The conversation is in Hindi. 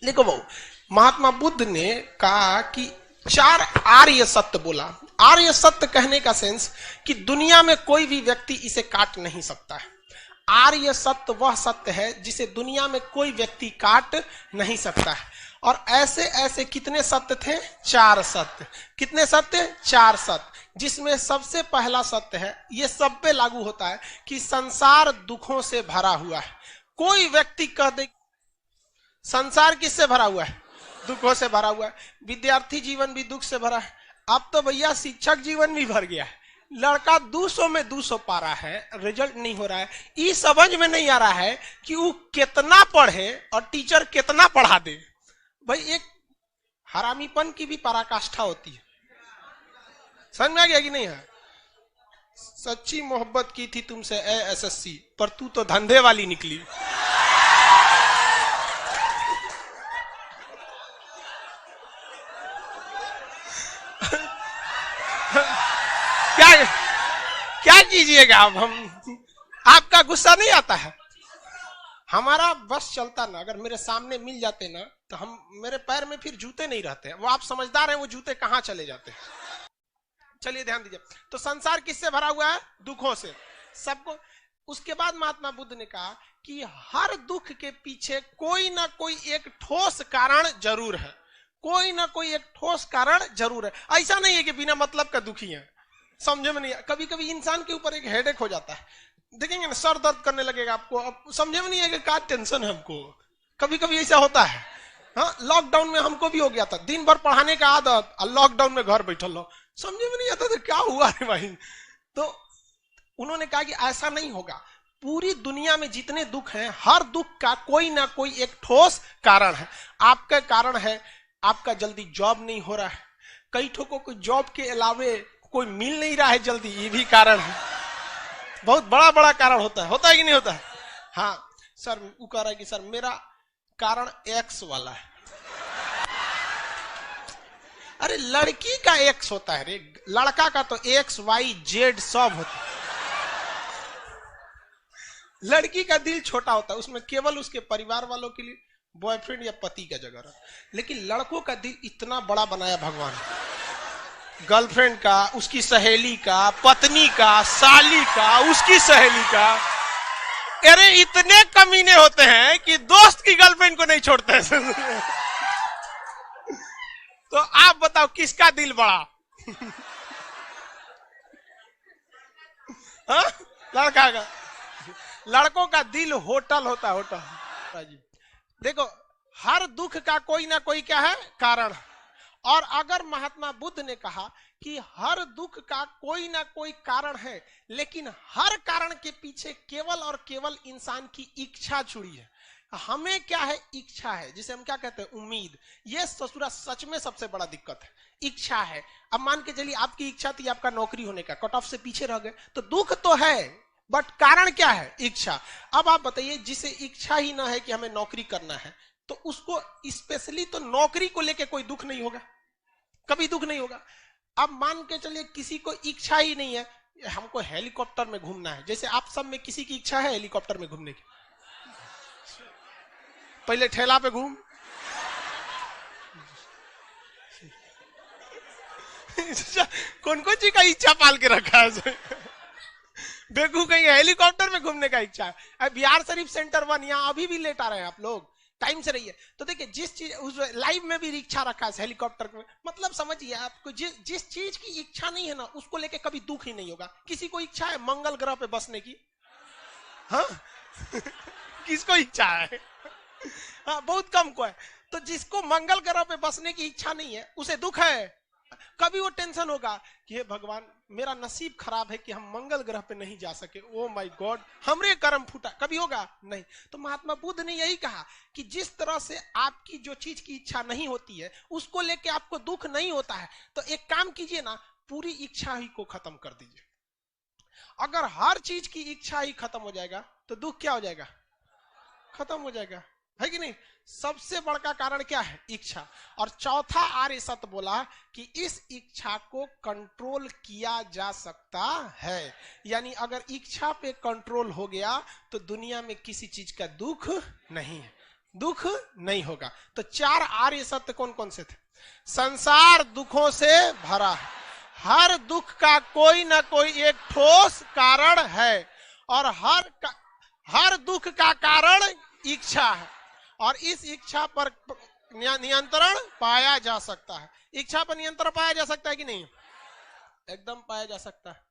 देखो बहु, महात्मा बुद्ध ने कहा कि 4 आर्य सत्य बोला। आर्य सत्य कहने का सेंस कि दुनिया में कोई भी व्यक्ति इसे काट नहीं सकता है। आर्य सत्य वह सत्य है जिसे दुनिया में कोई व्यक्ति काट नहीं सकता है। और ऐसे ऐसे कितने सत्य थे? 4 सत्य। कितने सत्य? 4 सत्य। जिसमें सबसे पहला सत्य है, यह सब पे लागू होता है, कि संसार दुखों से भरा हुआ है। कोई व्यक्ति कह दे संसार किससे भरा हुआ है? दुखों से भरा हुआ है। विद्यार्थी जीवन भी दुख से भरा है। अब तो भैया शिक्षक जीवन भी भर गया है। लड़का 200 में 200 पा रहा है, रिजल्ट नहीं हो रहा है। ये समझ में नहीं आ रहा है कि वो कितना पढ़े और टीचर कितना पढ़ा दे। भाई एक हरामीपन की भी पराकाष्ठा होती है। समझ में आ गया कि नहीं है? सच्ची मोहब्बत की थी तुमसे ए एसएससी, पर तू तो धंधे वाली निकली। क्या कीजिएगा अब हम? आपका गुस्सा नहीं आता है? हमारा बस चलता ना, अगर मेरे सामने मिल जाते ना तो हम, मेरे पैर में फिर जूते नहीं रहते। वो आप समझदार हैं, वो जूते कहां चले जाते हैं। चलिए ध्यान दीजिए। तो संसार किससे भरा हुआ है? दुखों से। सबको। उसके बाद महात्मा बुद्ध ने कहा कि हर दुख के पीछे कोई ना कोई एक ठोस कारण जरूर है। कोई ना कोई एक ठोस कारण जरूर है। ऐसा नहीं है कि बिना मतलब का दुखी है। समझे में नहीं? कभी कभी इंसान के ऊपर एक हेडेक हो जाता है, देखेंगे ना, सर दर्द करने लगेगा आपको। अब समझे में नहीं है कि क्या टेंशन है हमको। कभी कभी ऐसा होता है। हाँ, लॉकडाउन में हमको भी हो गया था। दिन भर पढ़ाने का आदत और लॉकडाउन में घर बैठल रहो, समझे में नहीं आता था क्या हुआ है भाई। तो उन्होंने कहा कि ऐसा नहीं होगा। पूरी दुनिया में जितने दुख हैं, हर दुख का कोई ना कोई एक ठोस कारण है। आपका कारण है आपका जल्दी जॉब नहीं हो रहा है। कई ठोकों को जॉब के अलावे कोई मिल नहीं रहा है जल्दी, ये भी कारण है। बहुत बड़ा बड़ा कारण होता है कि नहीं होता है? हाँ सर, वो कह रहा है कि सर मेरा कारण एक्स वाला है। अरे लड़की का एक्स होता है रे, लड़का का तो एक्स वाई जेड सब होता है। लड़की का दिल छोटा होता है, उसमें केवल उसके परिवार वालों के लिए बॉयफ्रेंड या पति का जगह रहा। लेकिन लड़कों का दिल इतना बड़ा बनाया भगवान, गर्लफ्रेंड का, उसकी सहेली का, पत्नी का, साली का, उसकी सहेली का। अरे इतने कमीने होते हैं कि दोस्त की गर्लफ्रेंड को नहीं छोड़ते हैं। तो आप बताओ किसका दिल बड़ा? हाँ? लड़का का। लड़कों का दिल होटल होता है, होटल। देखो, हर दुख का कोई ना कोई क्या है? कारण। और अगर महात्मा बुद्ध ने कहा कि हर दुख का कोई ना कोई कारण है, लेकिन हर कारण के पीछे केवल और केवल इंसान की इच्छा छुड़ी है। हमें क्या है? इच्छा है, जिसे हम क्या कहते हैं? उम्मीद। ये ससुरा सच में सबसे बड़ा दिक्कत है, इच्छा है। अब मान के चलिए आपकी इच्छा थी आपका नौकरी होने का, कट ऑफ से पीछे रह गए, तो दुख तो है, बट कारण क्या है? इच्छा। अब आप बताइए, जिसे इच्छा ही ना है कि हमें नौकरी करना है, तो उसको स्पेशली तो नौकरी को लेके कोई दुख नहीं होगा, कभी दुख नहीं होगा। अब मान के चलिए किसी को इच्छा ही नहीं है, हमको हेलीकॉप्टर में घूमना है। जैसे आप सब में किसी की इच्छा है हेलीकॉप्टर में घूमने की? पहले ठेला पे घूम। कौन कौन सी का इच्छा पाल के रखा है? बेगू कहीं हेलीकॉप्टर में घूमने का इच्छा है। बिहार शरीफ सेंटर 1 यहाँ अभी भी लेट आ रहे हैं आप लोग, टाइम से रहिए। तो देखिए, जिस चीज उस लाइव में भी इच्छा रखा है हेलीकॉप्टर में, मतलब समझिए आपको, जिस चीज की इच्छा नहीं है ना, उसको लेके कभी दुख ही नहीं होगा। किसी को इच्छा है मंगल ग्रह पे बसने की? हाँ? किसको इच्छा है? हाँ, बहुत कम को है। तो जिसको मंगल ग्रह पे बसने की इच्छा नहीं है, उसे दुख है? कभी वो टेंशन होगा कि हे भगवान, मेरा नसीब खराब है कि हम मंगल ग्रह पे नहीं जा सके, ओ माय गॉड हमरे कर्म फूटा, कभी होगा? नहीं। तो महात्मा बुद्ध ने यही कहा कि जिस तरह से आपकी जो चीज की इच्छा नहीं होती है, उसको लेके आपको दुख नहीं होता है। तो एक काम कीजिए ना, पूरी इच्छा ही को खत्म कर दीजिए। अगर हर चीज की इच्छा ही खत्म हो जाएगा तो दुख क्या हो जाएगा? खत्म हो जाएगा, है कि नहीं? सबसे बड़ा कारण क्या है? इच्छा। और चौथा आर्य सत्य बोला कि इस इच्छा को कंट्रोल किया जा सकता है। यानी अगर इच्छा पे कंट्रोल हो गया तो दुनिया में किसी चीज का दुख नहीं है। दुख नहीं होगा। तो 4 आर्य सत्य कौन कौन से थे? संसार दुखों से भरा है, हर दुख का कोई ना कोई एक ठोस कारण है, और हर दुख का कारण इच्छा है, और इस इच्छा पर नियंत्रण पाया जा सकता है। इच्छा पर नियंत्रण पाया जा सकता है कि नहीं? एकदम पाया जा सकता है।